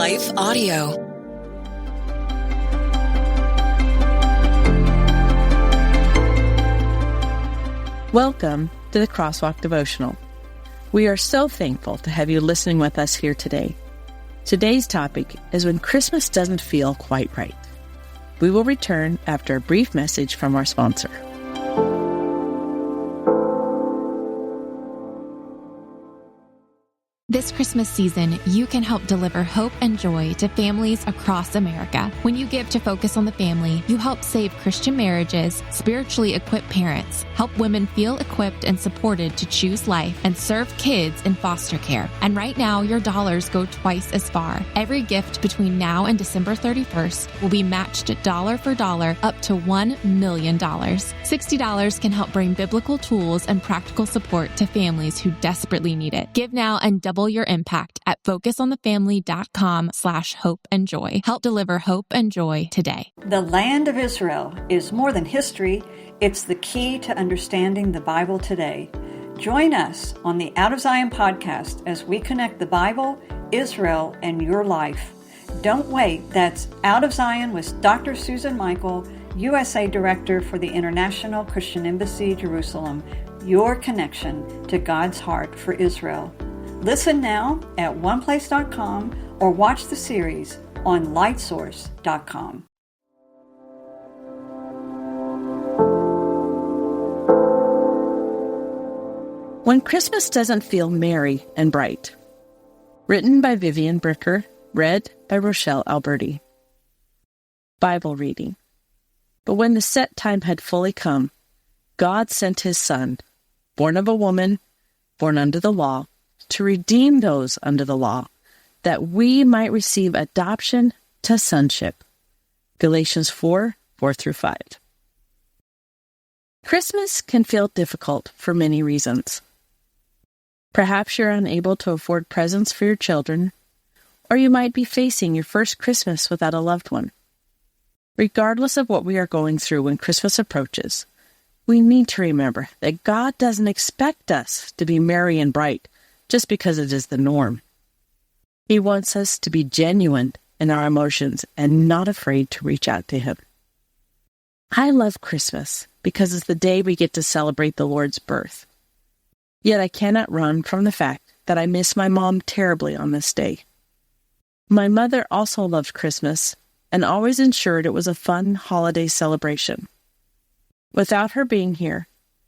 Life Audio. Welcome to the Crosswalk Devotional. We are so thankful to have you listening with us here today. Today's topic is when Christmas doesn't feel quite right. We will return after a brief message from our sponsor. This Christmas season, you can help deliver hope and joy to families across America. When you give to Focus on the Family, you help save Christian marriages, spiritually equip parents, help women feel equipped and supported to choose life, and serve kids in foster care. And right now, your dollars go twice as far. Every gift between now and December 31st will be matched dollar for dollar up to $1 million. $60 can help bring biblical tools and practical support to families who desperately need it. Give now and double your impact at focusonthefamily.com/hope and joy. Help deliver hope and joy today. The land of Israel is more than history. It's the key to understanding the Bible today. Join us on the Out of Zion podcast as we connect the Bible, Israel, and your life. Don't wait. That's Out of Zion with Dr. Susan Michael, USA Director for the International Christian Embassy, Jerusalem. Your connection to God's heart for Israel. Listen now at oneplace.com or watch the series on lightsource.com. When Christmas doesn't feel merry and bright. Written by Vivian Bricker, read by Rochelle Alberti. Bible reading. But when the set time had fully come, God sent his Son, born of a woman, born under the law, to redeem those under the law, that we might receive adoption to sonship. Galatians 4:4-5. Christmas can feel difficult for many reasons. Perhaps you're unable to afford presents for your children, or you might be facing your first Christmas without a loved one. Regardless of what we are going through when Christmas approaches, we need to remember that God doesn't expect us to be merry and bright just because it is the norm. He wants us to be genuine in our emotions and not afraid to reach out to Him. I love Christmas because it's the day we get to celebrate the Lord's birth. Yet I cannot run from the fact that I miss my mom terribly on this day. My mother also loved Christmas and always ensured it was a fun holiday celebration. Without her being here,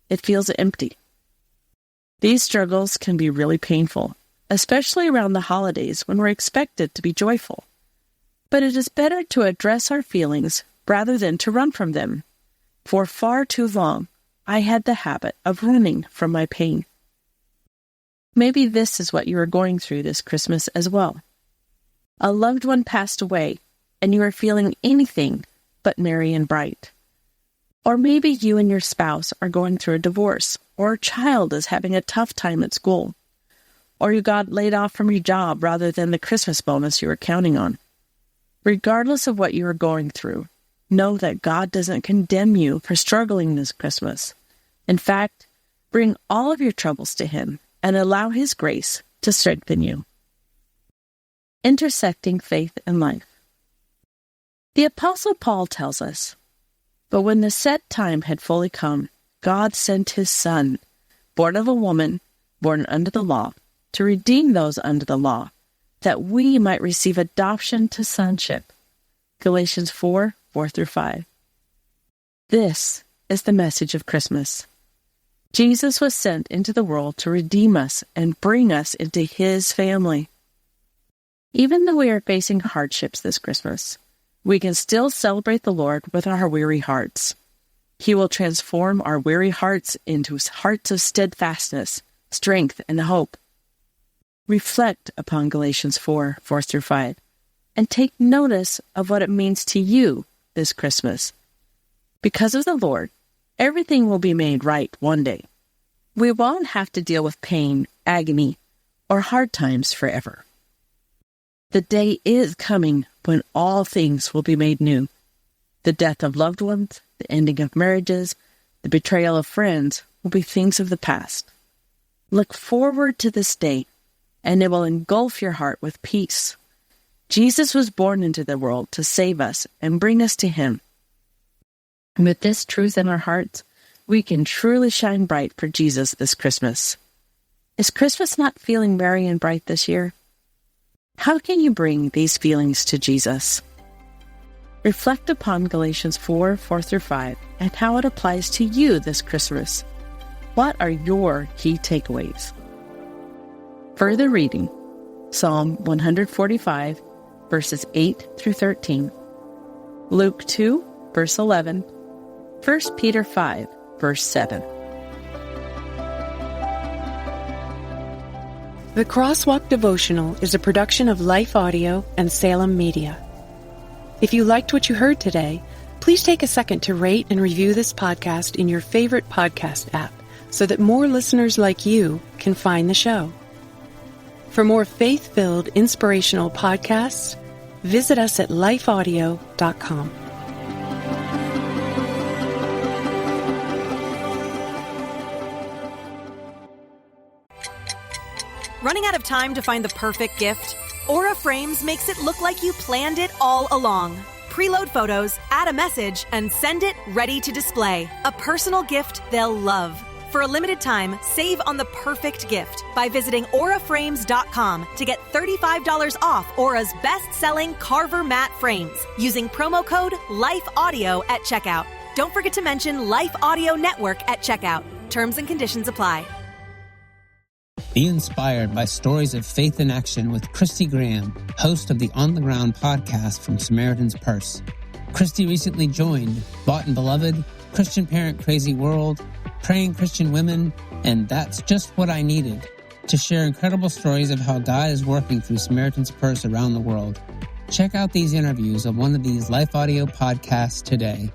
it feels empty. These struggles can be really painful, especially around the holidays when we're expected to be joyful. But it is better to address our feelings rather than to run from them. For far too long, I had the habit of running from my pain. Maybe this is what you are going through this Christmas as well. A loved one passed away, and you are feeling anything but merry and bright. Or maybe you and your spouse are going through a divorce, or a child is having a tough time at school, or you got laid off from your job rather than the Christmas bonus you were counting on. Regardless of what you are going through, know that God doesn't condemn you for struggling this Christmas. In fact, bring all of your troubles to Him and allow His grace to strengthen you. Intersecting faith and life. The Apostle Paul tells us, "But when the set time had fully come, God sent his Son, born of a woman, born under the law, to redeem those under the law, that we might receive adoption to sonship." Galatians 4:4-5. This is the message of Christmas. Jesus was sent into the world to redeem us and bring us into His family. Even though we are facing hardships this Christmas, we can still celebrate the Lord with our weary hearts. He will transform our weary hearts into hearts of steadfastness, strength, and hope. Reflect upon Galatians 4:4-5, and take notice of what it means to you this Christmas. Because of the Lord, everything will be made right one day. We won't have to deal with pain, agony, or hard times forever. The day is coming when all things will be made new. The death of loved ones, the ending of marriages, the betrayal of friends will be things of the past. Look forward to this day, and it will engulf your heart with peace. Jesus was born into the world to save us and bring us to Him. And with this truth in our hearts, we can truly shine bright for Jesus this Christmas. Is Christmas not feeling merry and bright this year? How can you bring these feelings to Jesus? Reflect upon Galatians 4:4-5, and how it applies to you this Christmas. What are your key takeaways? Further reading, Psalm 145, verses 8-13, Luke 2, verse 11, 1 Peter 5, verse 7. The Crosswalk Devotional is a production of Life Audio and Salem Media. If you liked what you heard today, please take a second to rate and review this podcast in your favorite podcast app so that more listeners like you can find the show. For more faith-filled, inspirational podcasts, visit us at lifeaudio.com. Running out of time to find the perfect gift? Aura Frames makes it look like you planned it all along. Preload photos, add a message, and send it ready to display. A personal gift they'll love. For a limited time, save on the perfect gift by visiting auraframes.com to get $35 off Aura's best-selling Carver matte frames using promo code LIFEAUDIO at checkout. Don't forget to mention Life Audio Network at checkout. Terms and conditions apply. Be inspired by stories of faith in action with Christy Graham, host of the On the Ground podcast from Samaritan's Purse. Christy recently joined Bought and Beloved, Christian Parent Crazy World, Praying Christian Women, and That's Just What I Needed, to share incredible stories of how God is working through Samaritan's Purse around the world. Check out these interviews on one of these Life Audio podcasts today.